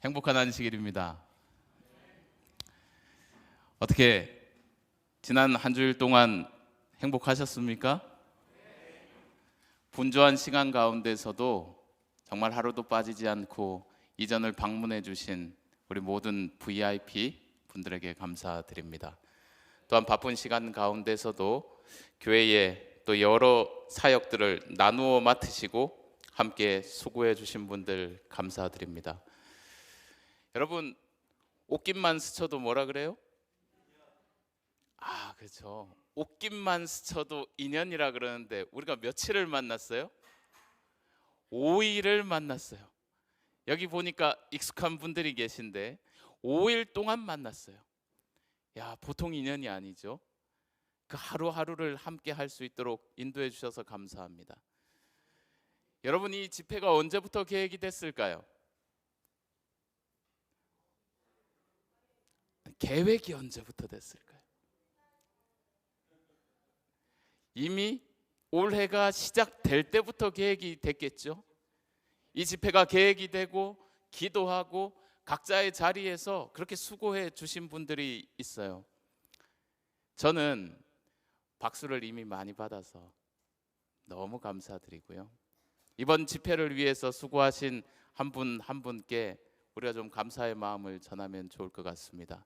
행복한 안식일입니다. 어떻게 지난 한 주일 동안 행복하셨습니까? 분주한 시간 가운데서도 정말 하루도 빠지지 않고 이전을 방문해 주신 우리 모든 VIP 분들에게 감사드립니다. 또한 바쁜 시간 가운데서도 교회에 또 여러 사역들을 나누어 맡으시고 함께 수고해 주신 분들 감사드립니다. 여러분, 옷깃만 스쳐도 뭐라 그래요? 그렇죠. 옷깃만 스쳐도 인연이라 그러는데 우리가 며칠을 만났어요? 5일을 만났어요. 여기 보니까 익숙한 분들이 계신데 5일 동안 만났어요. 보통 인연이 아니죠. 그 하루하루를 함께 할 수 있도록 인도해 주셔서 감사합니다. 여러분, 이 집회가 언제부터 계획이 됐을까요? 계획이 언제부터 됐을까요? 이미 올해가 시작될 때부터 계획이 됐겠죠. 이 집회가 계획이 되고 기도하고 각자의 자리에서 그렇게 수고해 주신 분들이 있어요. 저는 박수를 이미 많이 받아서 너무 감사드리고요. 이번 집회를 위해서 수고하신 한 분 한 분께 우리가 좀 감사의 마음을 전하면 좋을 것 같습니다.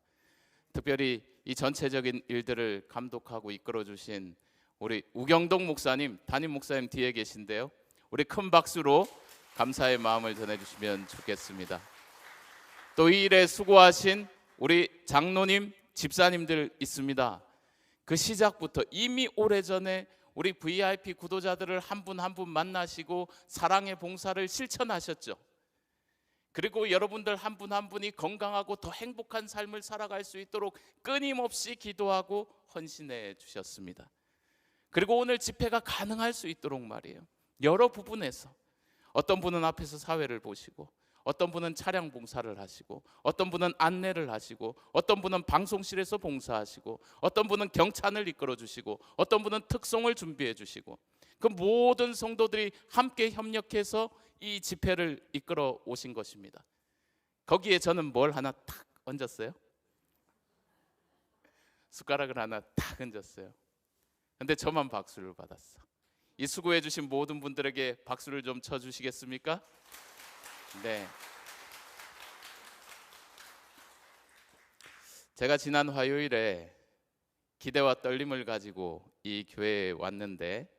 특별히 이 전체적인 일들을 감독하고 이끌어 주신 우리 우경동 목사님, 담임 목사님 뒤에 계신데요. 우리 큰 박수로 감사의 마음을 전해주시면 좋겠습니다. 또 이 일에 수고하신 우리 장로님, 집사님들 있습니다. 그 시작부터 이미 오래전에 우리 VIP 구도자들을 한 분 한 분 만나시고 사랑의 봉사를 실천하셨죠. 그리고 여러분들 한 분 한 분이 건강하고 더 행복한 삶을 살아갈 수 있도록 끊임없이 기도하고 헌신해 주셨습니다. 그리고 오늘 집회가 가능할 수 있도록 말이에요. 여러 부분에서 어떤 분은 앞에서 사회를 보시고, 어떤 분은 차량 봉사를 하시고, 어떤 분은 안내를 하시고, 어떤 분은 방송실에서 봉사하시고, 어떤 분은 경찬을 이끌어 주시고, 어떤 분은 특송을 준비해 주시고, 그 모든 성도들이 함께 협력해서 이 집회를 이끌어 오신 것입니다. 거기에 저는 뭘 하나 탁 얹었어요? 숟가락을 하나 탁 얹었어요. 근데 저만 박수를 받았어. 이 수고해 주신 모든 분들에게 박수를 좀 쳐주시겠습니까? 네. 제가 지난 화요일에 기대와 떨림을 가지고 이 교회에 왔는데,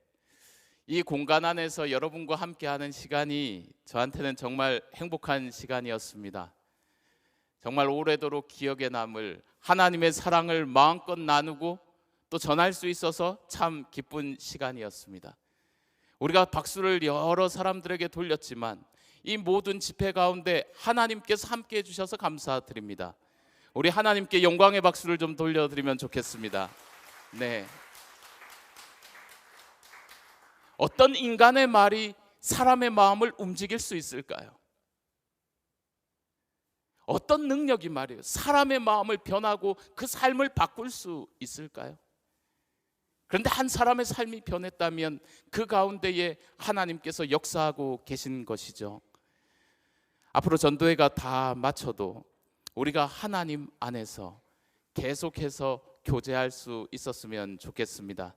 이 공간 안에서 여러분과 함께하는 시간이 저한테는 정말 행복한 시간이었습니다. 정말 오래도록 기억에 남을 하나님의 사랑을 마음껏 나누고 또 전할 수 있어서 참 기쁜 시간이었습니다. 우리가 박수를 여러 사람들에게 돌렸지만 이 모든 집회 가운데 하나님께서 함께 해주셔서 감사드립니다. 우리 하나님께 영광의 박수를 좀 돌려드리면 좋겠습니다. 네. 어떤 인간의 말이 사람의 마음을 움직일 수 있을까요? 어떤 능력이 말이에요, 사람의 마음을 변하고 그 삶을 바꿀 수 있을까요? 그런데 한 사람의 삶이 변했다면 그 가운데에 하나님께서 역사하고 계신 것이죠. 앞으로 전도회가 다 마쳐도 우리가 하나님 안에서 계속해서 교제할 수 있었으면 좋겠습니다.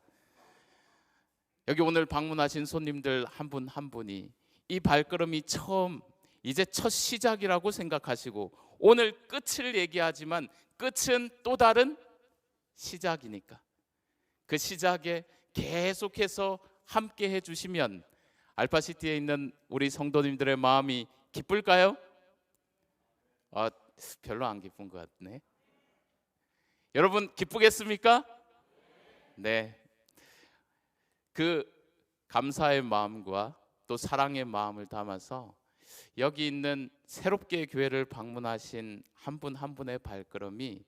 여기 오늘 방문하신 손님들 한 분 한 분이 이 발걸음이 처음, 이제 첫 시작이라고 생각하시고, 오늘 끝을 얘기하지만 끝은 또 다른 시작이니까 그 시작에 계속해서 함께 해주시면 알파시티에 있는 우리 성도님들의 마음이 기쁠까요? 별로 안 기쁜 것 같네. 여러분, 기쁘겠습니까? 네. 그 감사의 마음과 또 사랑의 마음을 담아서 여기 있는 새롭게 교회를 방문하신 한 분 한 분의 발걸음이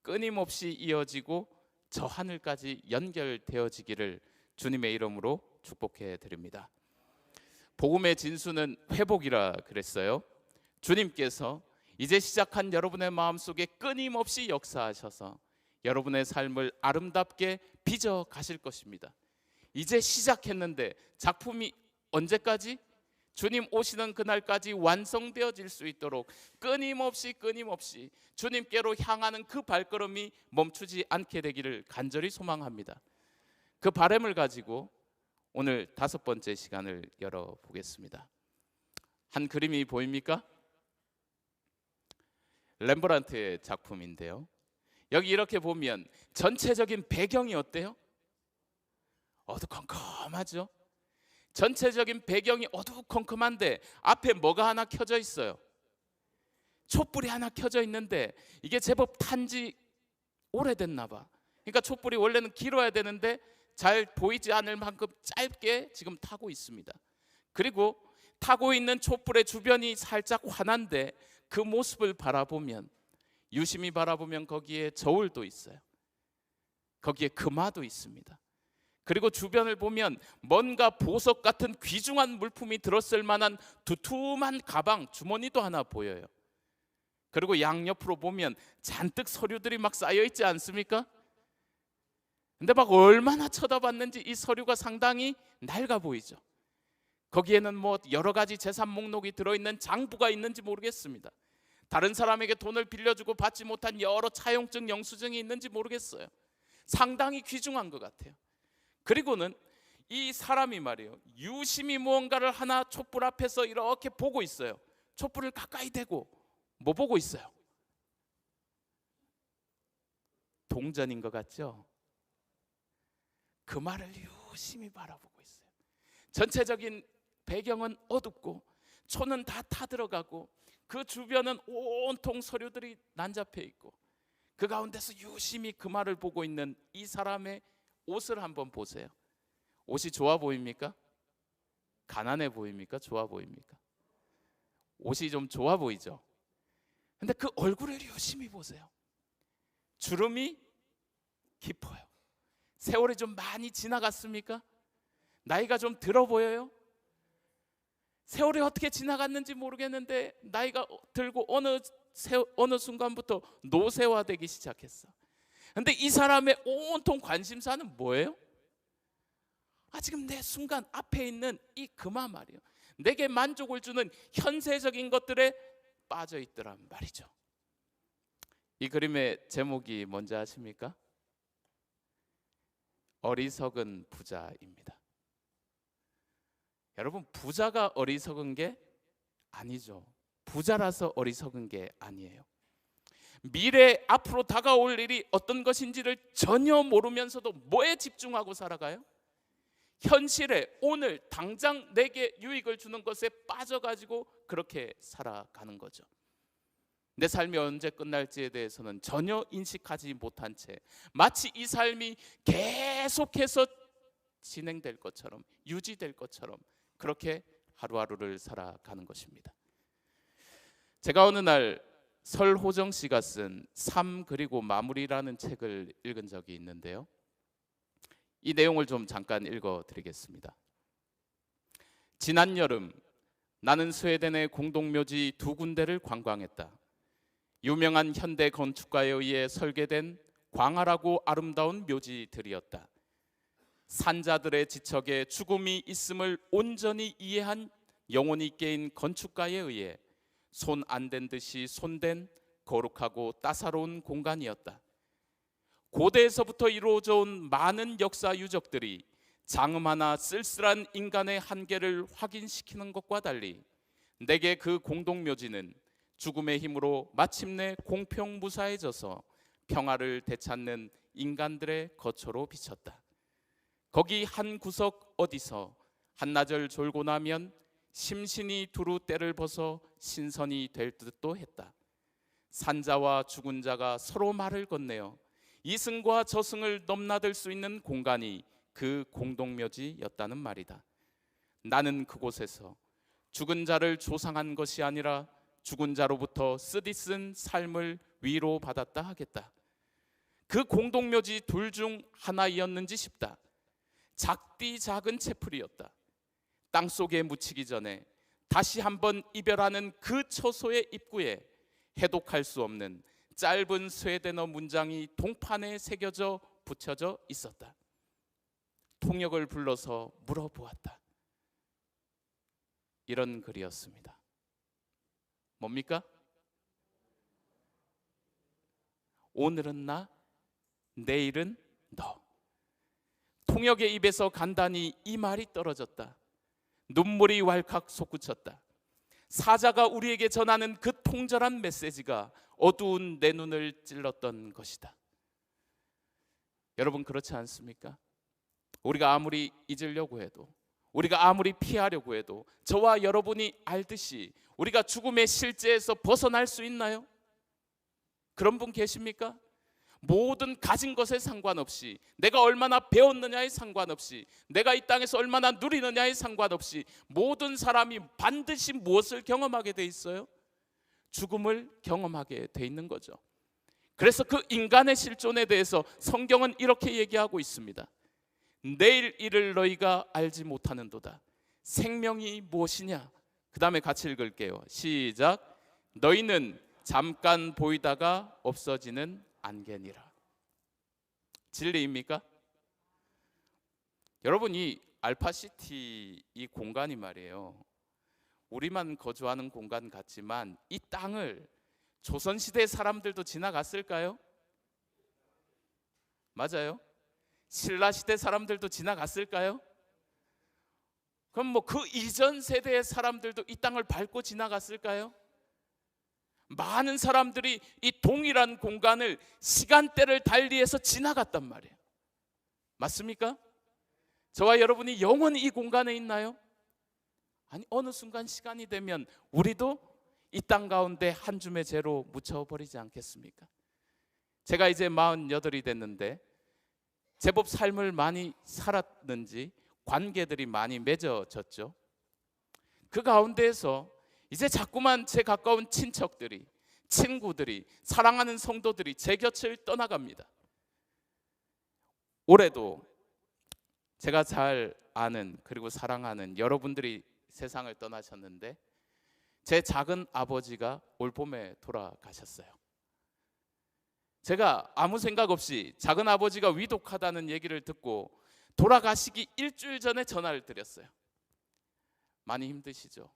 끊임없이 이어지고 저 하늘까지 연결되어지기를 주님의 이름으로 축복해 드립니다. 복음의 진수는 회복이라 그랬어요. 주님께서 이제 시작한 여러분의 마음속에 끊임없이 역사하셔서 여러분의 삶을 아름답게 빚어 가실 것입니다. 이제 시작했는데 작품이 언제까지? 주님 오시는 그날까지 완성되어질 수 있도록 끊임없이 주님께로 향하는 그 발걸음이 멈추지 않게 되기를 간절히 소망합니다. 그 바람을 가지고 오늘 5번째 시간을 열어보겠습니다. 한 그림이 보입니까? 렘브란트의 작품인데요, 여기 이렇게 보면 전체적인 배경이 어때요? 어두컴컴하죠? 전체적인 배경이 어두컴컴한데 앞에 뭐가 하나 켜져 있어요? 촛불이 하나 켜져 있는데 이게 제법 탄지 오래됐나 봐. 그러니까 촛불이 원래는 길어야 되는데 잘 보이지 않을 만큼 짧게 지금 타고 있습니다. 그리고 타고 있는 촛불의 주변이 살짝 환한데 그 모습을 바라보면, 유심히 바라보면 거기에 저울도 있어요. 거기에 금화도 있습니다. 그리고 주변을 보면 뭔가 보석 같은 귀중한 물품이 들었을 만한 두툼한 가방, 주머니도 하나 보여요. 그리고 양옆으로 보면 잔뜩 서류들이 막 쌓여 있지 않습니까? 근데 막 얼마나 쳐다봤는지 이 서류가 상당히 낡아 보이죠. 거기에는 뭐 여러 가지 재산 목록이 들어있는 장부가 있는지 모르겠습니다. 다른 사람에게 돈을 빌려주고 받지 못한 여러 차용증, 영수증이 있는지 모르겠어요. 상당히 귀중한 것 같아요. 그리고는 이 사람이 말이에요, 유심히 무언가를 하나 촛불 앞에서 이렇게 보고 있어요. 촛불을 가까이 대고 뭐 보고 있어요? 동전인 것 같죠? 그 말을 유심히 바라보고 있어요. 전체적인 배경은 어둡고 초는 다 타들어가고 그 주변은 온통 서류들이 난잡해 있고 그 가운데서 유심히 그 말을 보고 있는 이 사람의 옷을 한번 보세요. 옷이 좋아 보입니까? 가난해 보입니까? 좋아 보입니까? 옷이 좀 좋아 보이죠? 근데 그 얼굴을 유심히 보세요. 주름이 깊어요. 세월이 좀 많이 지나갔습니까? 나이가 좀 들어 보여요? 세월이 어떻게 지나갔는지 모르겠는데 나이가 들고 어느 순간부터 노쇠화되기 시작했어. 근데 이 사람의 온통 관심사는 뭐예요? 지금 내 순간 앞에 있는 이 금화 말이에요. 내게 만족을 주는 현세적인 것들에 빠져 있더란 말이죠. 이 그림의 제목이 뭔지 아십니까? 어리석은 부자입니다. 여러분, 부자가 어리석은 게 아니죠. 부자라서 어리석은 게 아니에요. 미래 앞으로 다가올 일이 어떤 것인지를 전혀 모르면서도 뭐에 집중하고 살아가요? 현실에 오늘 당장 내게 유익을 주는 것에 빠져가지고 그렇게 살아가는 거죠. 내 삶이 언제 끝날지에 대해서는 전혀 인식하지 못한 채 마치 이 삶이 계속해서 진행될 것처럼, 유지될 것처럼 그렇게 하루하루를 살아가는 것입니다. 제가 어느 날 설호정 씨가 쓴 삶 그리고 마무리라는 책을 읽은 적이 있는데요, 이 내용을 좀 잠깐 읽어드리겠습니다. 지난 여름 나는 스웨덴의 공동묘지 2군데를 관광했다. 유명한 현대 건축가에 의해 설계된 광활하고 아름다운 묘지들이었다. 산자들의 지척에 죽음이 있음을 온전히 이해한 영혼이 깨인 건축가에 의해 손 안 댄 듯이 손댄 거룩하고 따사로운 공간이었다. 고대에서부터 이루어져 온 많은 역사 유적들이 장엄하나 쓸쓸한 인간의 한계를 확인시키는 것과 달리 내게 그 공동묘지는 죽음의 힘으로 마침내 공평무사해져서 평화를 되찾는 인간들의 거처로 비쳤다. 거기 한 구석 어디서 한나절 졸고 나면 심신이 두루 때를 벗어 신선이 될 듯도 했다. 산자와 죽은 자가 서로 말을 건네어 이승과 저승을 넘나들 수 있는 공간이 그 공동묘지였다는 말이다. 나는 그곳에서 죽은 자를 조상한 것이 아니라 죽은 자로부터 쓰디쓴 삶을 위로받았다 하겠다. 그 공동묘지 둘 중 하나이었는지 싶다. 작디 작은 채플이었다. 땅속에 묻히기 전에 다시 한번 이별하는 그 처소의 입구에 해독할 수 없는 짧은 스웨덴어 문장이 동판에 새겨져 붙여져 있었다. 통역을 불러서 물어보았다. 이런 글이었습니다. 뭡니까? 오늘은 나, 내일은 너. 통역의 입에서 간단히 이 말이 떨어졌다. 눈물이 왈칵 솟구쳤다. 사자가 우리에게 전하는 그 통절한 메시지가 어두운 내 눈을 찔렀던 것이다. 여러분, 그렇지 않습니까? 우리가 아무리 잊으려고 해도, 우리가 아무리 피하려고 해도 저와 여러분이 알듯이 우리가 죽음의 실제에서 벗어날 수 있나요? 그런 분 계십니까? 모든 가진 것에 상관없이, 내가 얼마나 배웠느냐에 상관없이, 내가 이 땅에서 얼마나 누리느냐에 상관없이 모든 사람이 반드시 무엇을 경험하게 돼 있어요? 죽음을 경험하게 돼 있는 거죠. 그래서 그 인간의 실존에 대해서 성경은 이렇게 얘기하고 있습니다. 내일 일을 너희가 알지 못하는도다. 생명이 무엇이냐? 그 다음에 같이 읽을게요. 시작. 너희는 잠깐 보이다가 없어지는 안개니라. 진리입니까? 여러분, 이 알파시티 이 공간이 말이에요, 우리만 거주하는 공간 같지만 이 땅을 조선시대 사람들도 지나갔을까요? 맞아요. 신라시대 사람들도 지나갔을까요? 그럼 뭐 그 이전 세대의 사람들도 이 땅을 밟고 지나갔을까요? 많은 사람들이 이 동일한 공간을 시간대를 달리해서 지나갔단 말이에요. 맞습니까? 저와 여러분이 영원히 이 공간에 있나요? 아니, 어느 순간 시간이 되면 우리도 이 땅 가운데 한 줌의 재로 묻혀버리지 않겠습니까? 제가 이제 48이 됐는데 제법 삶을 많이 살았는지 관계들이 많이 맺어졌죠. 그 가운데에서 이제 자꾸만 제 가까운 친척들이, 친구들이, 사랑하는 성도들이 제 곁을 떠나갑니다. 올해도 제가 잘 아는 그리고 사랑하는 여러분들이 세상을 떠나셨는데 제 작은 아버지가 올 봄에 돌아가셨어요. 제가 아무 생각 없이 작은 아버지가 위독하다는 얘기를 듣고 돌아가시기 일주일 전에 전화를 드렸어요. 많이 힘드시죠?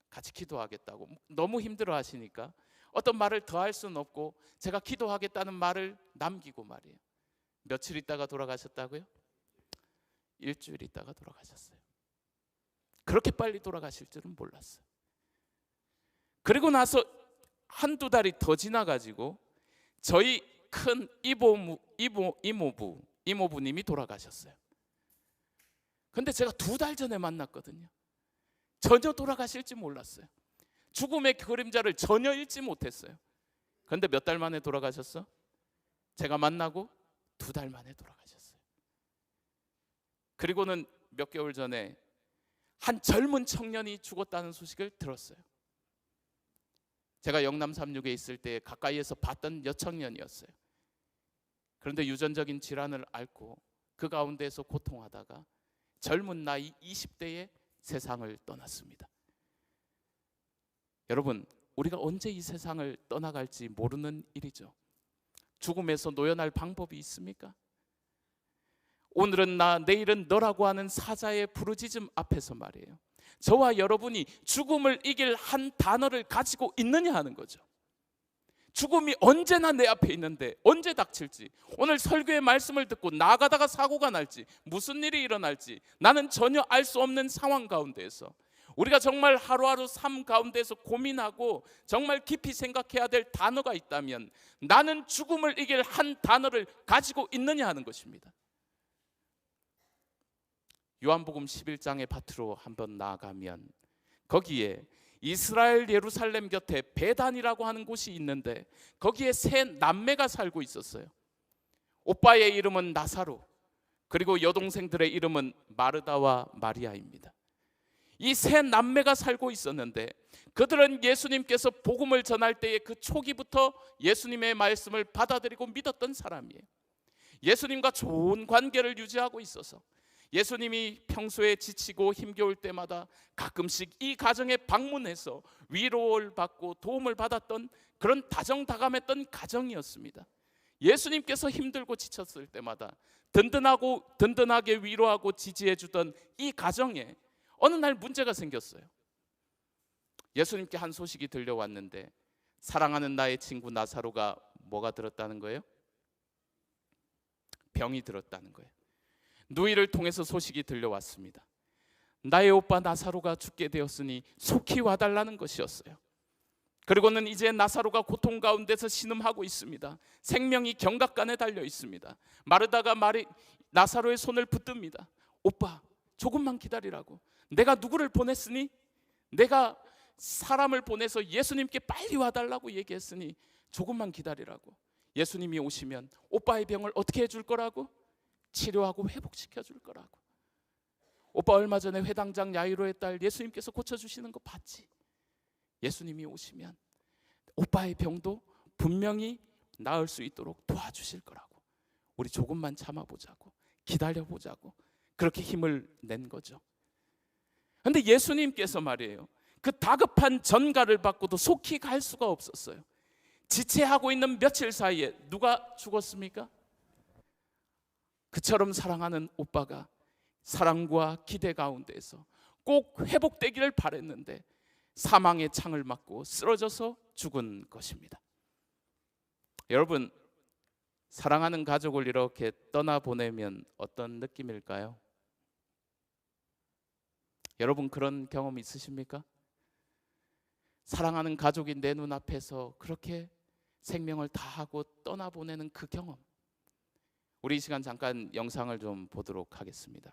같이 기도하겠다고. 너무 힘들어 하시니까 어떤 말을 더 할 수는 없고 제가 기도하겠다는 말을 남기고 말이에요. 며칠 있다가 돌아가셨다고요? 일주일 있다가 돌아가셨어요. 그렇게 빨리 돌아가실 줄은 몰랐어요. 그리고 나서 한두 달이 더 지나가지고 저희 큰 이모부님이 돌아가셨어요. 근데 제가 2달 전에 만났거든요. 전혀 돌아가실지 몰랐어요. 죽음의 그림자를 전혀 읽지 못했어요. 그런데 몇 달 만에 돌아가셨어? 제가 만나고 2달 만에 돌아가셨어요. 그리고는 몇 개월 전에 한 젊은 청년이 죽었다는 소식을 들었어요. 제가 영남 36에 있을 때 가까이에서 봤던 여청년이었어요. 그런데 유전적인 질환을 앓고 그 가운데에서 고통하다가 젊은 나이 20대에 세상을 떠났습니다. 여러분, 우리가 언제 이 세상을 떠나갈지 모르는 일이죠. 죽음에서 노연할 방법이 있습니까? 오늘은 나, 내일은 너라고 하는 사자의 부르짖음 앞에서 말이에요, 저와 여러분이 죽음을 이길 한 단어를 가지고 있느냐 하는 거죠. 죽음이 언제나 내 앞에 있는데 언제 닥칠지, 오늘 설교의 말씀을 듣고 나가다가 사고가 날지, 무슨 일이 일어날지 나는 전혀 알 수 없는 상황 가운데에서 우리가 정말 하루하루 삶 가운데서 고민하고 정말 깊이 생각해야 될 단어가 있다면 나는 죽음을 이길 한 단어를 가지고 있느냐 하는 것입니다. 요한복음 11장의 밭으로 한번 나아가면 거기에 이스라엘 예루살렘 곁에 베단이라고 하는 곳이 있는데 거기에 3 남매가 살고 있었어요. 오빠의 이름은 나사로, 그리고 여동생들의 이름은 마르다와 마리아입니다. 이 3 남매가 살고 있었는데 그들은 예수님께서 복음을 전할 때의 그 초기부터 예수님의 말씀을 받아들이고 믿었던 사람이에요. 예수님과 좋은 관계를 유지하고 있어서 예수님이 평소에 지치고 힘겨울 때마다 가끔씩 이 가정에 방문해서 위로를 받고 도움을 받았던 그런 다정다감했던 가정이었습니다. 예수님께서 힘들고 지쳤을 때마다 든든하게 위로하고 지지해 주던 이 가정에 어느 날 문제가 생겼어요. 예수님께 한 소식이 들려왔는데 사랑하는 나의 친구 나사로가 뭐가 들었다는 거예요? 병이 들었다는 거예요. 누이를 통해서 소식이 들려왔습니다. 나의 오빠 나사로가 죽게 되었으니 속히 와달라는 것이었어요. 그리고는 이제 나사로가 고통 가운데서 신음하고 있습니다. 생명이 경각간에 달려 있습니다. 마르다가 나사로의 손을 붙듭니다. 오빠, 조금만 기다리라고. 내가 누구를 보냈으니? 내가 사람을 보내서 예수님께 빨리 와달라고 얘기했으니 조금만 기다리라고. 예수님이 오시면 오빠의 병을 어떻게 해줄 거라고? 치료하고 회복시켜 줄 거라고. 오빠 얼마 전에 회당장 야이로의 딸 예수님께서 고쳐주시는 거 봤지? 예수님이 오시면 오빠의 병도 분명히 나을 수 있도록 도와주실 거라고. 우리 조금만 참아보자고, 기다려보자고, 그렇게 힘을 낸 거죠. 그런데 예수님께서 말이에요, 그 다급한 전가를 받고도 속히 갈 수가 없었어요. 지체하고 있는 며칠 사이에 누가 죽었습니까? 그처럼 사랑하는 오빠가 사랑과 기대 가운데서 꼭 회복되기를 바랬는데 사망의 창을 맞고 쓰러져서 죽은 것입니다. 여러분, 사랑하는 가족을 이렇게 떠나보내면 어떤 느낌일까요? 여러분, 그런 경험 있으십니까? 사랑하는 가족이 내 눈앞에서 그렇게 생명을 다하고 떠나보내는 그 경험, 우리 이 시간 잠깐 영상을 좀 보도록 하겠습니다.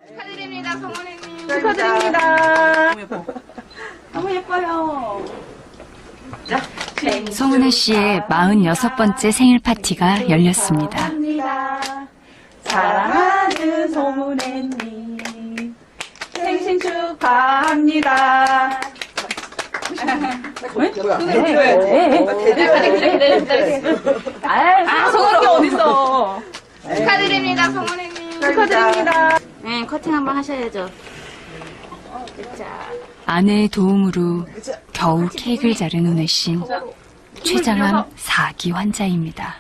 축하드립니다, 성원혜님. 축하드립니다. 너무 예뻐요. 송은혜 씨의 46번째 생일 파티가 열렸습니다. 사랑하는 송은혜님, 생신 축하합니다. 손으로 어딨어. 축하드립니다, 성원혜님. 축하드립니다. 네, 커팅 한번 하셔야죠. 자, 아내의 도움으로 겨우 케이크를 자른 은혜 씨는 췌장암 4기 환자입니다.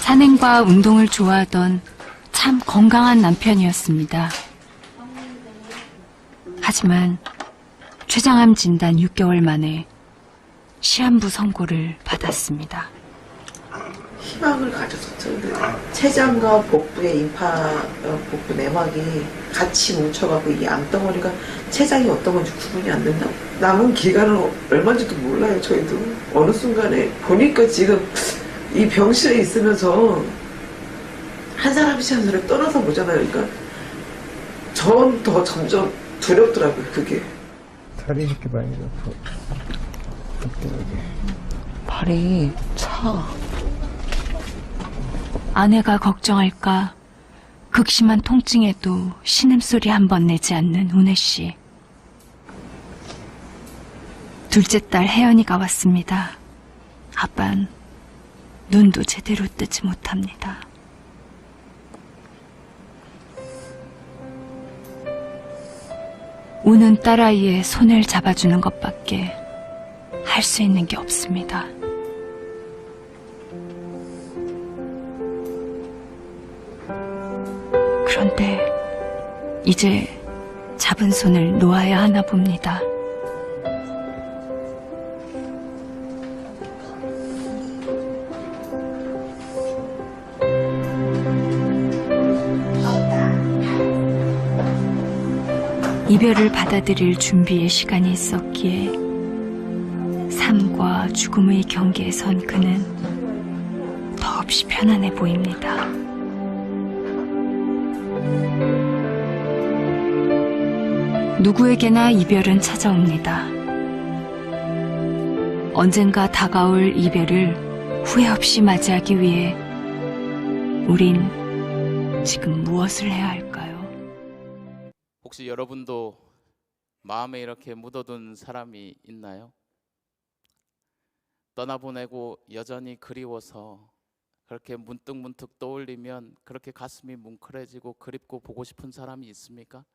산행과 운동을 좋아하던 참 건강한 남편이었습니다. 하지만 췌장암 진단 6개월 만에 시한부 선고를 받았습니다. 희망을 가졌었죠. 췌장과 복부의 복부 내막이 같이 뭉쳐가고 이 암덩어리가 췌장이 어떤 건지 구분이 안 된다. 남은 기간은 얼마인지도 몰라요. 저희도 어느 순간에 보니까 지금 이 병실에 있으면서 한 사람씩 한 사람 떠나서 보잖아요. 그러니까 전 더 점점 두렵더라고요. 그게 살이 이렇게 많이 넣고 발이 차. 아내가 걱정할까 극심한 통증에도 신음소리 한 번 내지 않는 은혜 씨. 둘째 딸 혜연이가 왔습니다. 아빤 눈도 제대로 뜨지 못합니다. 우는 딸아이의 손을 잡아주는 것밖에 할 수 있는 게 없습니다. 그런데 이제 잡은 손을 놓아야 하나 봅니다. 이별을 받아들일 준비의 시간이 있었기에 삶과 죽음의 경계에 선 그는 더없이 편안해 보입니다. 누구에게나 이별은 찾아옵니다. 언젠가 다가올 이별을 후회 없이 맞이하기 위해 우린 지금 무엇을 해야 할까요? 혹시 여러분도 마음에 이렇게 묻어둔 사람이 있나요? 떠나보내고 여전히 그리워서 그렇게 문득문득 떠올리면 그렇게 가슴이 뭉클해지고 그립고 보고 싶은 사람이 있습니까?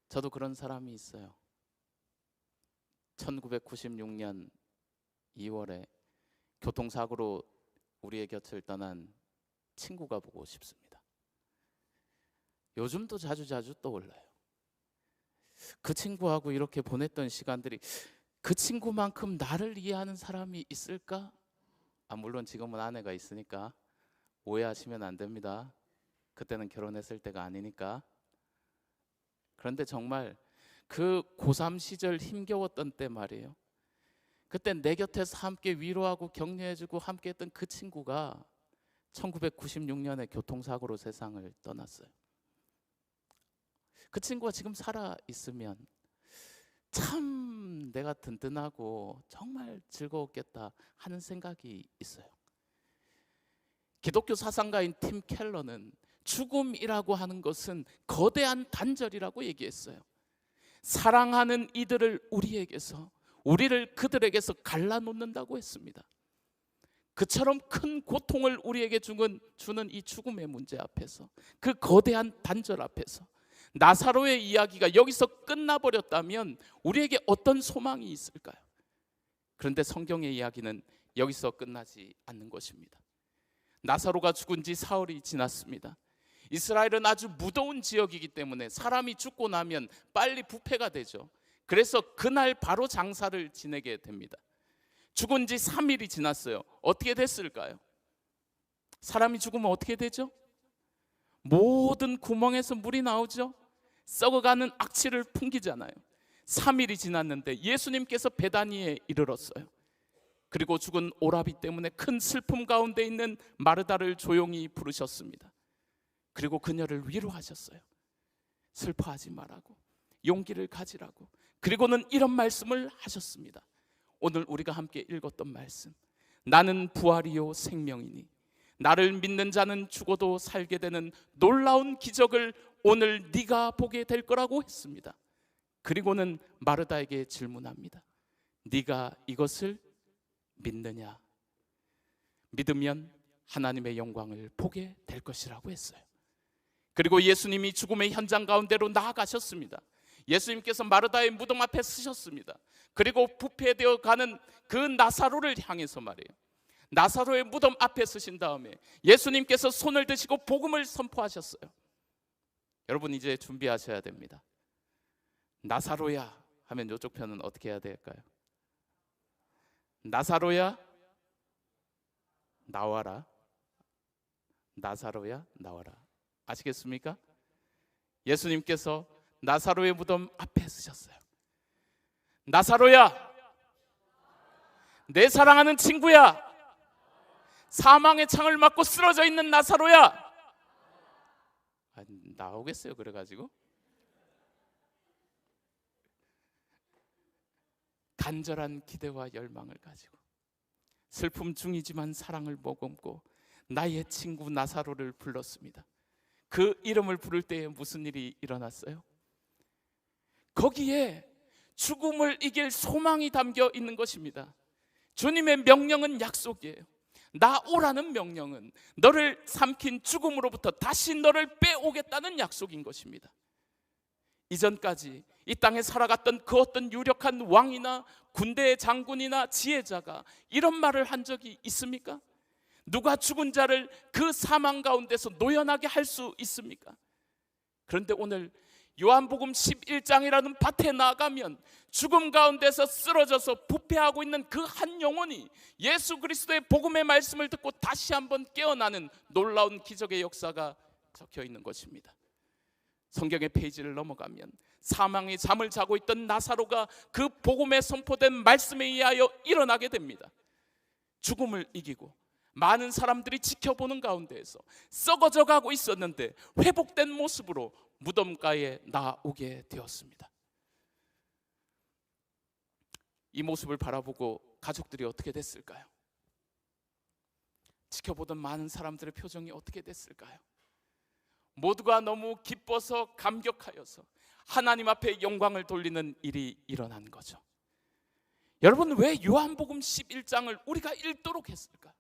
저도 그런 사람이 있어요. 1996년 2월에 교통사고로 우리의 곁을 떠난 친구가 보고 싶습니다. 요즘도 자주자주 떠올라요. 그 친구하고 이렇게 보냈던 시간들이, 그 친구만큼 나를 이해하는 사람이 있을까? 물론 지금은 아내가 있으니까 오해하시면 안 됩니다. 그때는 결혼했을 때가 아니니까. 그런데 정말 그 고3 시절 힘겨웠던 때 말이에요. 그때 내 곁에서 함께 위로하고 격려해주고 함께했던 그 친구가 1996년에 교통사고로 세상을 떠났어요. 그 친구가 지금 살아있으면 참 내가 든든하고 정말 즐거웠겠다 하는 생각이 있어요. 기독교 사상가인 팀 켈러는 죽음이라고 하는 것은 거대한 단절이라고 얘기했어요. 사랑하는 이들을 우리를 그들에게서 갈라놓는다고 했습니다. 그처럼 큰 고통을 우리에게 주는 이 죽음의 문제 앞에서, 그 거대한 단절 앞에서 나사로의 이야기가 여기서 끝나버렸다면 우리에게 어떤 소망이 있을까요? 그런데 성경의 이야기는 여기서 끝나지 않는 것입니다. 나사로가 죽은 지 사흘이 지났습니다. 이스라엘은 아주 무더운 지역이기 때문에 사람이 죽고 나면 빨리 부패가 되죠. 그래서 그날 바로 장사를 지내게 됩니다. 죽은 지 3일이 지났어요. 어떻게 됐을까요? 사람이 죽으면 어떻게 되죠? 모든 구멍에서 물이 나오죠. 썩어가는 악취를 풍기잖아요. 3일이 지났는데 예수님께서 베다니에 이르렀어요. 그리고 죽은 오라비 때문에 큰 슬픔 가운데 있는 마르다를 조용히 부르셨습니다. 그리고 그녀를 위로하셨어요. 슬퍼하지 말라고, 용기를 가지라고. 그리고는 이런 말씀을 하셨습니다. 오늘 우리가 함께 읽었던 말씀, 나는 부활이요 생명이니 나를 믿는 자는 죽어도 살게 되는 놀라운 기적을 오늘 네가 보게 될 거라고 했습니다. 그리고는 마르다에게 질문합니다. 네가 이것을 믿느냐? 믿으면 하나님의 영광을 보게 될 것이라고 했어요. 그리고 예수님이 죽음의 현장 가운데로 나아가셨습니다. 예수님께서 마르다의 무덤 앞에 서셨습니다. 그리고 부패되어 가는 그 나사로를 향해서 말이에요, 나사로의 무덤 앞에 서신 다음에 예수님께서 손을 드시고 복음을 선포하셨어요. 여러분 이제 준비하셔야 됩니다. 나사로야 하면 이쪽 편은 어떻게 해야 될까요? 나사로야 나와라. 나사로야 나와라. 아시겠습니까? 예수님께서 나사로의 무덤 앞에 서셨어요. 나사로야, 내 사랑하는 친구야, 사망의 창을 맞고 쓰러져 있는 나사로야. 나오겠어요? 그래가지고 간절한 기대와 열망을 가지고 슬픔 중이지만 사랑을 머금고 나의 친구 나사로를 불렀습니다. 그 이름을 부를 때에 무슨 일이 일어났어요? 거기에 죽음을 이길 소망이 담겨 있는 것입니다. 주님의 명령은 약속이에요. 나오라는 명령은 너를 삼킨 죽음으로부터 다시 너를 빼오겠다는 약속인 것입니다. 이전까지 이 땅에 살아갔던 그 어떤 유력한 왕이나 군대의 장군이나 지혜자가 이런 말을 한 적이 있습니까? 누가 죽은 자를 그 사망 가운데서 노연하게 할 수 있습니까? 그런데 오늘 요한복음 11장이라는 밭에 나가면 죽음 가운데서 쓰러져서 부패하고 있는 그 한 영혼이 예수 그리스도의 복음의 말씀을 듣고 다시 한번 깨어나는 놀라운 기적의 역사가 적혀 있는 것입니다. 성경의 페이지를 넘어가면 사망의 잠을 자고 있던 나사로가 그 복음에 선포된 말씀에 의하여 일어나게 됩니다. 죽음을 이기고 많은 사람들이 지켜보는 가운데에서 썩어져 가고 있었는데 회복된 모습으로 무덤가에 나오게 되었습니다. 이 모습을 바라보고 가족들이 어떻게 됐을까요? 지켜보던 많은 사람들의 표정이 어떻게 됐을까요? 모두가 너무 기뻐서 감격하여서 하나님 앞에 영광을 돌리는 일이 일어난 거죠. 여러분, 왜 요한복음 11장을 우리가 읽도록 했을까?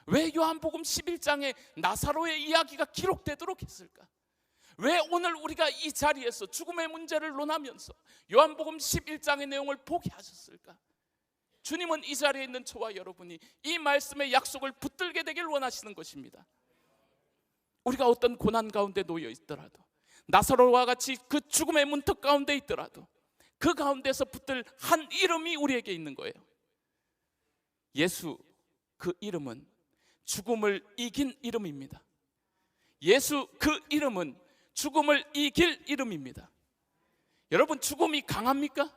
왜 요한복음 11장에 나사로의 이야기가 기록되도록 했을까? 왜 오늘 우리가 이 자리에서 죽음의 문제를 논하면서 요한복음 11장의 내용을 보게 하셨을까? 주님은 이 자리에 있는 저와 여러분이 이 말씀의 약속을 붙들게 되길 원하시는 것입니다. 우리가 어떤 고난 가운데 놓여 있더라도, 나사로와 같이 그 죽음의 문턱 가운데 있더라도 그 가운데서 붙들 한 이름이 우리에게 있는 거예요. 예수, 그 이름은 죽음을 이긴 이름입니다. 예수, 그 이름은 죽음을 이길 이름입니다. 여러분, 죽음이 강합니까?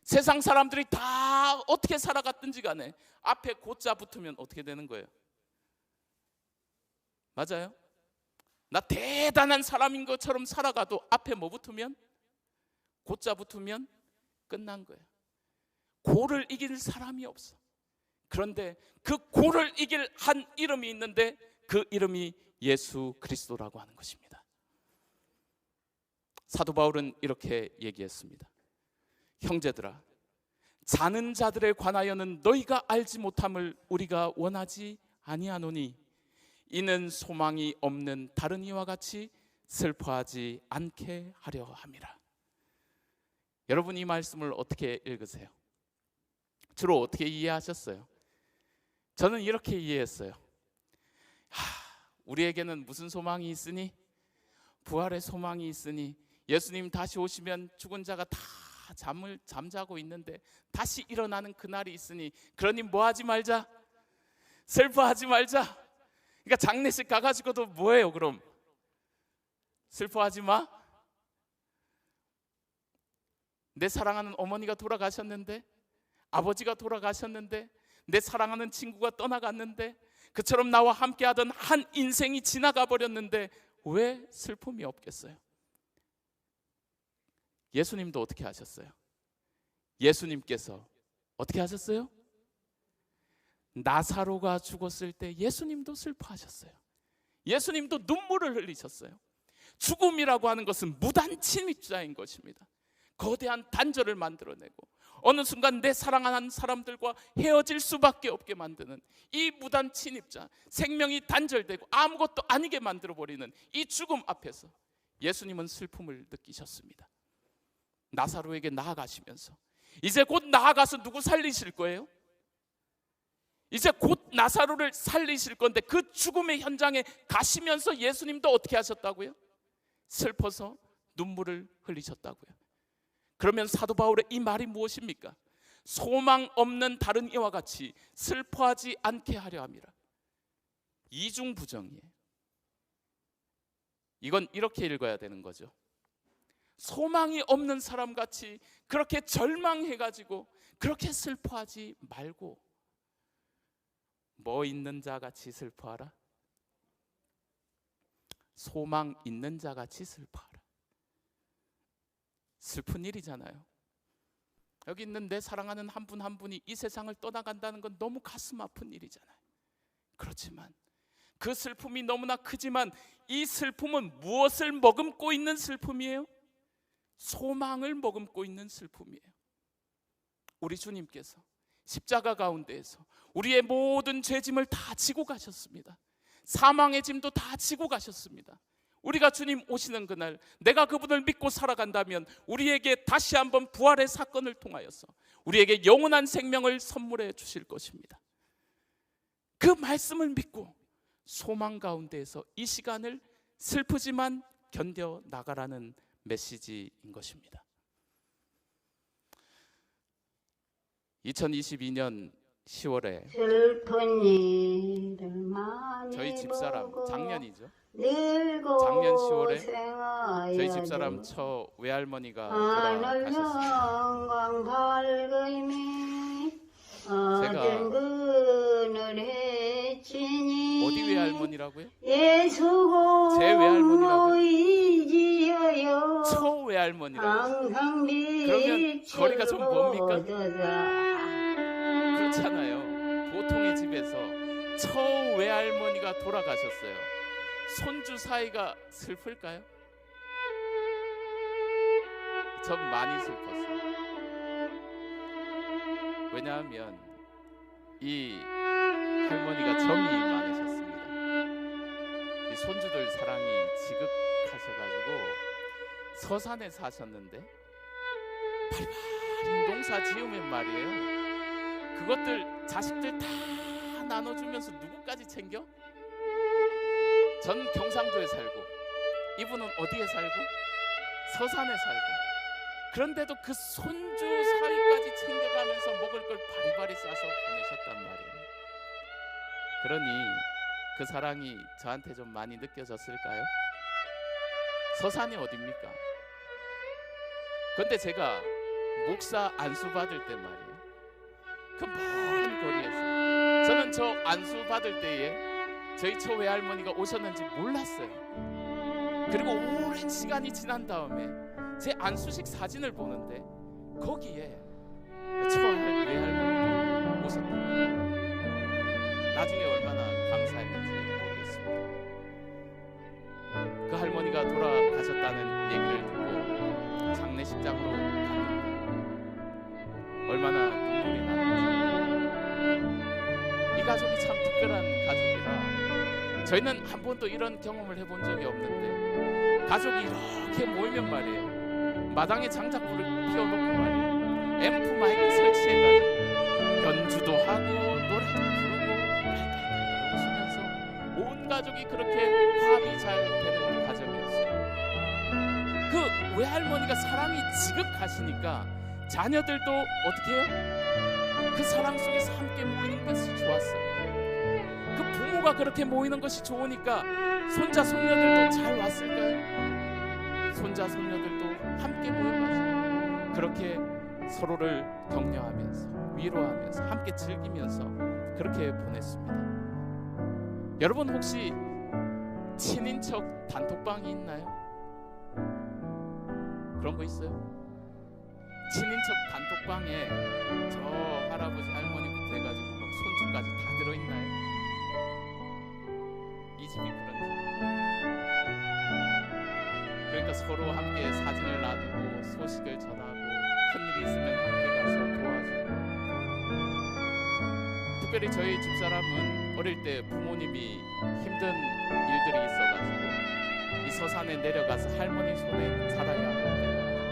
세상 사람들이 다 어떻게 살아갔든지 간에 앞에 곧자 붙으면 어떻게 되는 거예요? 맞아요? 나 대단한 사람인 것처럼 살아가도 앞에 뭐 붙으면? 곧자 붙으면 끝난 거예요. 고를 이길 사람이 없어. 그런데 그 고를 이길 한 이름이 있는데 그 이름이 예수 그리스도라고 하는 것입니다. 사도 바울은 이렇게 얘기했습니다. 형제들아, 자는 자들에 관하여는 너희가 알지 못함을 우리가 원하지 아니하노니 이는 소망이 없는 다른 이와 같이 슬퍼하지 않게 하려 함이라. 여러분, 이 말씀을 어떻게 읽으세요? 주로 어떻게 이해하셨어요? 저는 이렇게 이해했어요. 우리에게는 무슨 소망이 있으니? 부활의 소망이 있으니 예수님 다시 오시면 죽은 자가 다 잠자고 있는데 다시 일어나는 그날이 있으니, 그러니 뭐 하지 말자? 슬퍼하지 말자. 그러니까 장례식 가가지고도 뭐예요 그럼? 슬퍼하지 마? 내 사랑하는 어머니가 돌아가셨는데, 아버지가 돌아가셨는데, 내 사랑하는 친구가 떠나갔는데, 그처럼 나와 함께하던 한 인생이 지나가 버렸는데 왜 슬픔이 없겠어요? 예수님도 어떻게 하셨어요? 예수님께서 어떻게 하셨어요? 나사로가 죽었을 때 예수님도 슬퍼하셨어요. 예수님도 눈물을 흘리셨어요. 죽음이라고 하는 것은 무단 침입자인 것입니다. 거대한 단절을 만들어내고 어느 순간 내 사랑하는 사람들과 헤어질 수밖에 없게 만드는 이 무단 침입자, 생명이 단절되고 아무것도 아니게 만들어버리는 이 죽음 앞에서 예수님은 슬픔을 느끼셨습니다. 나사로에게 나아가시면서 이제 곧 나아가서 누구 살리실 거예요? 이제 곧 나사로를 살리실 건데 그 죽음의 현장에 가시면서 예수님도 어떻게 하셨다고요? 슬퍼서 눈물을 흘리셨다고요. 그러면 사도 바울의 이 말이 무엇입니까? 소망 없는 다른 이와 같이 슬퍼하지 않게 하려 함이라. 이중부정이에요. 이건 이렇게 읽어야 되는 거죠. 소망이 없는 사람같이 그렇게 절망해가지고 그렇게 슬퍼하지 말고 뭐 있는 자같이 슬퍼하라? 소망 있는 자같이 슬퍼하라. 슬픈 일이잖아요. 여기 있는 내 사랑하는 한 분 한 분이 이 세상을 떠나간다는 건 너무 가슴 아픈 일이잖아요. 그렇지만 그 슬픔이 너무나 크지만 이 슬픔은 무엇을 머금고 있는 슬픔이에요? 소망을 머금고 있는 슬픔이에요. 우리 주님께서 십자가 가운데에서 우리의 모든 죄짐을 다 지고 가셨습니다. 사망의 짐도 다 지고 가셨습니다. 우리가 주님 오시는 그날 내가 그분을 믿고 살아간다면 우리에게 다시 한번 부활의 사건을 통하여서 우리에게 영원한 생명을 선물해 주실 것입니다. 그 말씀을 믿고 소망 가운데에서 이 시간을 슬프지만 견뎌 나가라는 메시지인 것입니다. 2022년 10월에 슬픈 일을 많이 저희 집사람, 보고 작년이죠. 늙고 작년 10월에 생하여도 저희 집사람 처 외할머니가 하늘 돌아가셨습니다. 영광 밝음이 제가 어떤 그늘에 지니 어디 외할머니라고요? 예수고 제 외할머니라고요? 이지어요 처 외할머니라고요. 항상 그러면 거리가 좀 멉니까? 비춰보더라. 그렇잖아요. 보통의 집에서 처 외할머니가 돌아가셨어요. 손주 사이가 슬플까요? 전 많이 슬펐어요. 왜냐하면 이 할머니가 정이 많으셨습니다. 이 손주들 사랑이 지극하셔가지고 서산에 사셨는데 발발이 농사 지으면 말이에요. 그것들 자식들 다 나눠주면서 누구까지 챙겨? 전 경상도에 살고 이분은 어디에 살고? 서산에 살고. 그런데도 그 손주 사위까지 챙겨가면서 먹을 걸 바리바리 싸서 보내셨단 말이에요. 그러니 그 사랑이 저한테 좀 많이 느껴졌을까요? 서산이 어딥니까? 근데 제가 목사 안수 받을 때 말이에요, 그 먼 거리에서 저는 저 안수 받을 때에 저희 처 외할머니가 오셨는지 몰랐어요. 그리고 오랜 시간이 지난 다음에 제 안수식 사진을 보는데 거기에 처 외할머니가 오셨다. 나중에 얼마나 감사했는지 모르겠습니다. 그 할머니가 돌아가셨다는 얘기를 듣고 장례식장으로 갔는데 얼마나 눈물이 나는지. 이 가족이 참 특별한 가족이라 저희는 한 번도 이런 경험을 해본 적이 없는데, 가족이 이렇게 모이면 말이에요, 마당에 장작불을 피워놓고 말이에요, 앰프 마이크 설치해가지고 연주도 하고 노래도 부르고 깔깔깔 웃으면서 온 가족이 그렇게 화합이 잘 되는 가정이었어요. 그 외할머니가 사랑이 지극하시니까 자녀들도 어떻게 해요? 그 사랑 속에서 함께 모이는 것이 좋았어요. 그 부모가 그렇게 모이는 것이 좋으니까 손자 손녀들도 잘 왔을까요? 손자 손녀들도 함께 모여가지고 그렇게 서로를 격려하면서 위로하면서 함께 즐기면서 그렇게 보냈습니다. 여러분 혹시 친인척 단톡방이 있나요? 그런 거 있어요? 친인척 단톡방에 저 할아버지 할머니부터 해가지고 막 손주까지 다 들어있나요? 이 집이 그런 집. 그러니까 서로 함께 사진을 나누고 소식을 전하고 큰일이 있으면 함께 가서 도와주고. 특별히 저희 집사람은 어릴 때 부모님이 힘든 일들이 있어가지고 이 서산에 내려가서 할머니 손에 살아야 할 때가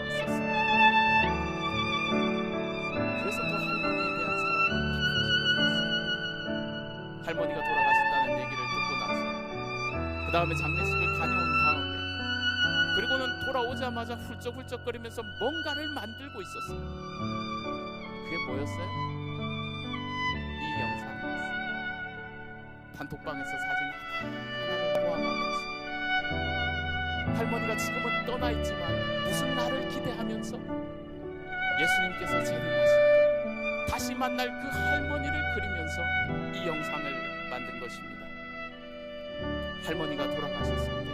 있었습니다. 그래서 또 할머니에 대한 사랑이 깊어지고 있어요. 할머니가 돌아가셨다는 얘기를 듣고 나서 그 다음에 장례식을 다녀온 다음에, 그리고는 돌아오자마자 훌쩍훌쩍거리면서 뭔가를 만들고 있었어요. 그게 뭐였어요? 이 영상이었어요. 단톡방에서 사진 하나하나를 모아가면서 할머니가 지금은 떠나 있지만 무슨 날을 기대하면서 예수님께서 재림하실 때 다시 만날 그 할머니를 그리면서 이 영상을 만든 것입니다. 할머니가 돌아가셨을 때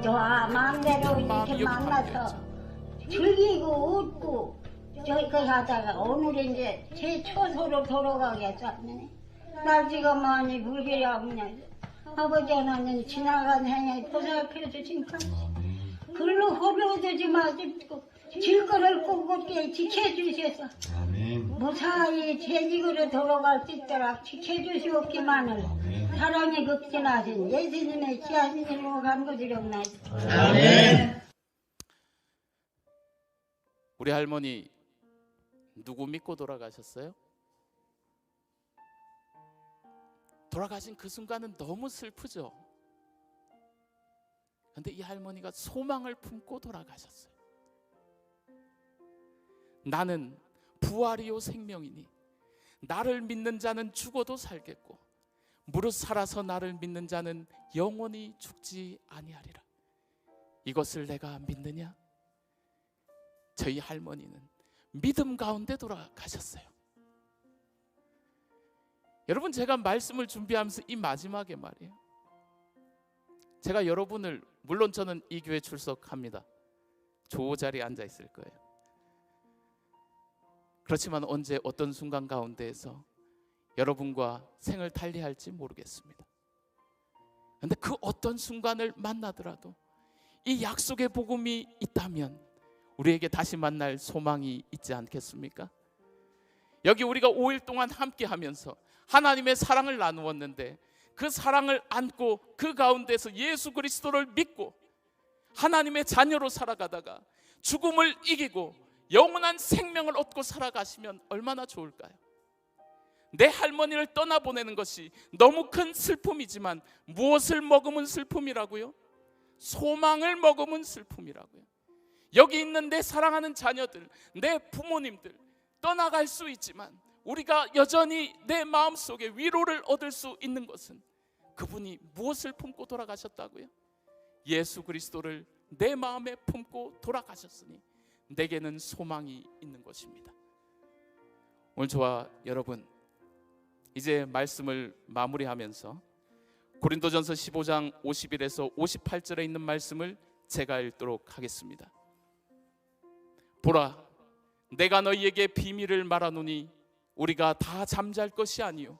저 마음대로 마음이 이렇게 여기 만나서 담겨있죠. 즐기고 웃고 저기 하다가 오늘 이제 제 처소로 돌아가겠다네. 날씨가 많이 불길하구나. 아버지 하나님 지나간 행에 보살펴 주신까. 글로 허비어두지 마시고 질거를 꿋꿋이 지켜주셔서 무사히 재직으로 돌아갈 수 있도록 지켜주시옵기만을 사랑이 극진하신 예수님의 귀하신 이름으로 간구드렸나이다. 우리 할머니 누구 믿고 돌아가셨어요? 돌아가신 그 순간은 너무 슬프죠. 근데 이 할머니가 소망을 품고 돌아가셨어요. 나는 부활이요 생명이니 나를 믿는 자는 죽어도 살겠고 무릇 살아서 나를 믿는 자는 영원히 죽지 아니하리라. 이것을 내가 믿느냐? 저희 할머니는 믿음 가운데 돌아가셨어요. 여러분, 제가 말씀을 준비하면서 이 마지막에 말이에요, 제가 여러분을, 물론 저는 이 교회 출석합니다. 조 자리에 앉아 있을 거예요. 그렇지만 언제 어떤 순간 가운데에서 여러분과 생을 달리할지 모르겠습니다. 그런데 그 어떤 순간을 만나더라도 이 약속의 복음이 있다면 우리에게 다시 만날 소망이 있지 않겠습니까? 여기 우리가 5일 동안 함께 하면서 하나님의 사랑을 나누었는데 그 사랑을 안고 그 가운데서 예수 그리스도를 믿고 하나님의 자녀로 살아가다가 죽음을 이기고 영원한 생명을 얻고 살아가시면 얼마나 좋을까요? 내 할머니를 떠나보내는 것이 너무 큰 슬픔이지만 무엇을 먹으면 슬픔이라고요? 소망을 먹으면 슬픔이라고요. 여기 있는 내 사랑하는 자녀들, 내 부모님들 떠나갈 수 있지만 우리가 여전히 내 마음속에 위로를 얻을 수 있는 것은 그분이 무엇을 품고 돌아가셨다고요? 예수 그리스도를 내 마음에 품고 돌아가셨으니 내게는 소망이 있는 것입니다. 오늘 저와 여러분 이제 말씀을 마무리하면서 고린도전서 15장 51에서 58절에 있는 말씀을 제가 읽도록 하겠습니다. 보라, 내가 너희에게 비밀을 말하노니 우리가 다 잠잘 것이 아니요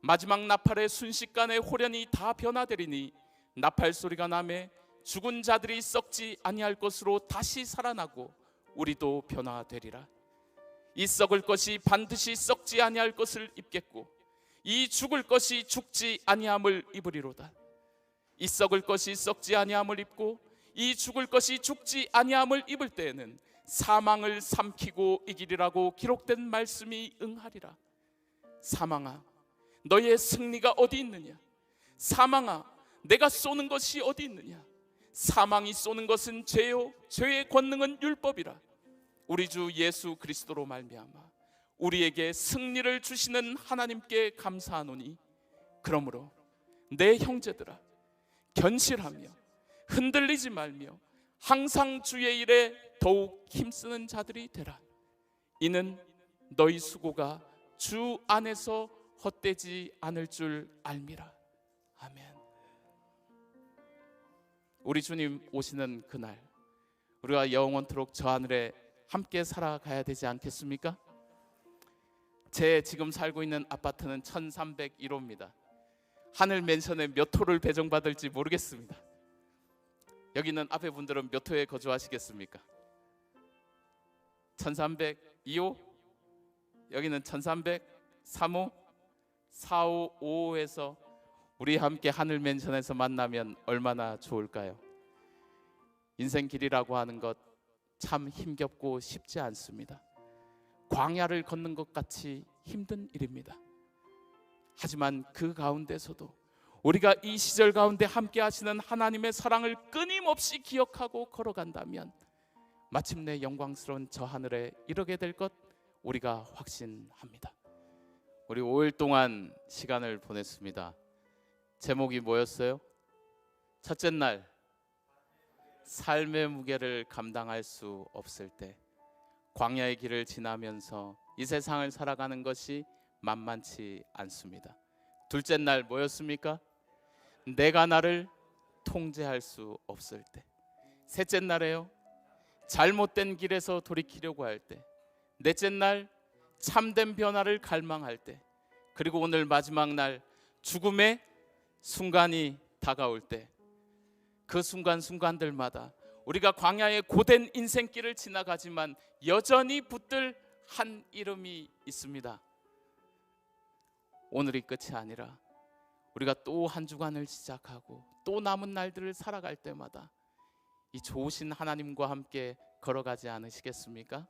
마지막 나팔의 순식간에 호련히 다 변화되리니 나팔 소리가 나매 죽은 자들이 썩지 아니할 것으로 다시 살아나고 우리도 변화되리라. 이 썩을 것이 반드시 썩지 아니할 것을 입겠고 이 죽을 것이 죽지 아니함을 입으리로다. 이 썩을 것이 썩지 아니함을 입고 이 죽을 것이 죽지 아니함을 입을 때에는 사망을 삼키고 이기리라고 기록된 말씀이 응하리라. 사망아, 너의 승리가 어디 있느냐? 사망아, 내가 쏘는 것이 어디 있느냐? 사망이 쏘는 것은 죄요, 죄의 권능은 율법이라. 우리 주 예수 그리스도로 말미암아 우리에게 승리를 주시는 하나님께 감사하노니 그러므로 내 형제들아, 견실하며 흔들리지 말며 항상 주의 일에 더욱 힘쓰는 자들이 되라. 이는 너희 수고가 주 안에서 헛되지 않을 줄 알미라. 아멘. 우리 주님 오시는 그날 우리가 영원토록 저 하늘에 함께 살아가야 되지 않겠습니까? 제 지금 살고 있는 아파트는 1301호입니다. 하늘 맨션에 몇 호를 배정받을지 모르겠습니다. 여기 있는 앞에 분들은 몇 호에 거주하시겠습니까? 1302호? 여기는 1303호? 4호, 5호에서 우리 함께 하늘 맨션에서 만나면 얼마나 좋을까요? 인생 길이라고 하는 것 참 힘겹고 쉽지 않습니다. 광야를 걷는 것 같이 힘든 일입니다. 하지만 그 가운데서도 우리가 이 시절 가운데 함께 하시는 하나님의 사랑을 끊임없이 기억하고 걸어간다면 마침내 영광스러운 저 하늘에 이르게 될 것 우리가 확신합니다. 우리 5일 동안 시간을 보냈습니다. 제목이 뭐였어요? 첫째 날, 삶의 무게를 감당할 수 없을 때 광야의 길을 지나면서 이 세상을 살아가는 것이 만만치 않습니다. 둘째 날 뭐였습니까? 내가 나를 통제할 수 없을 때. 셋째 날에요, 잘못된 길에서 돌이키려고 할 때. 넷째 날, 참된 변화를 갈망할 때. 그리고 오늘 마지막 날, 죽음의 순간이 다가올 때. 그 순간순간들마다 우리가 광야의 고된 인생길을 지나가지만 여전히 붙들 한 이름이 있습니다. 오늘이 끝이 아니라 우리가 또 한 주간을 시작하고 또 남은 날들을 살아갈 때마다 이 좋으신 하나님과 함께 걸어가지 않으시겠습니까?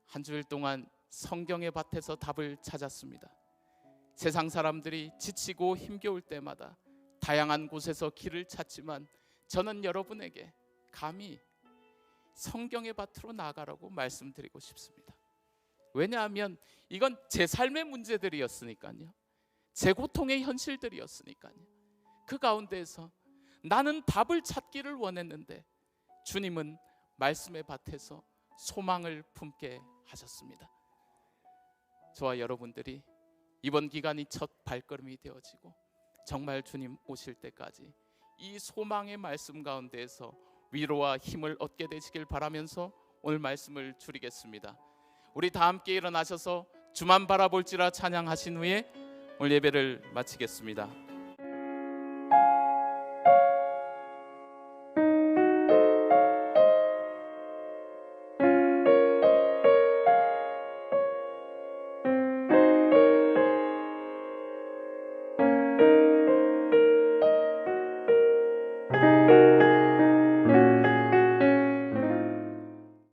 한 주일 동안 성경의 밭에서 답을 찾았습니다. 세상 사람들이 지치고 힘겨울 때마다 다양한 곳에서 길을 찾지만 저는 여러분에게 감히 성경의 밭으로 나가라고 말씀드리고 싶습니다. 왜냐하면 이건 제 삶의 문제들이었으니까요. 제 고통의 현실들이었으니까요. 그 가운데에서 나는 답을 찾기를 원했는데 주님은 말씀의 밭에서 소망을 품게 하셨습니다. 저와 여러분들이 이번 기간이 첫 발걸음이 되어지고 정말 주님 오실 때까지 이 소망의 말씀 가운데에서 위로와 힘을 얻게 되시길 바라면서 오늘 말씀을 줄이겠습니다. 우리 다 함께 일어나셔서 주만 바라볼지라 찬양하신 후에 오늘 예배를 마치겠습니다.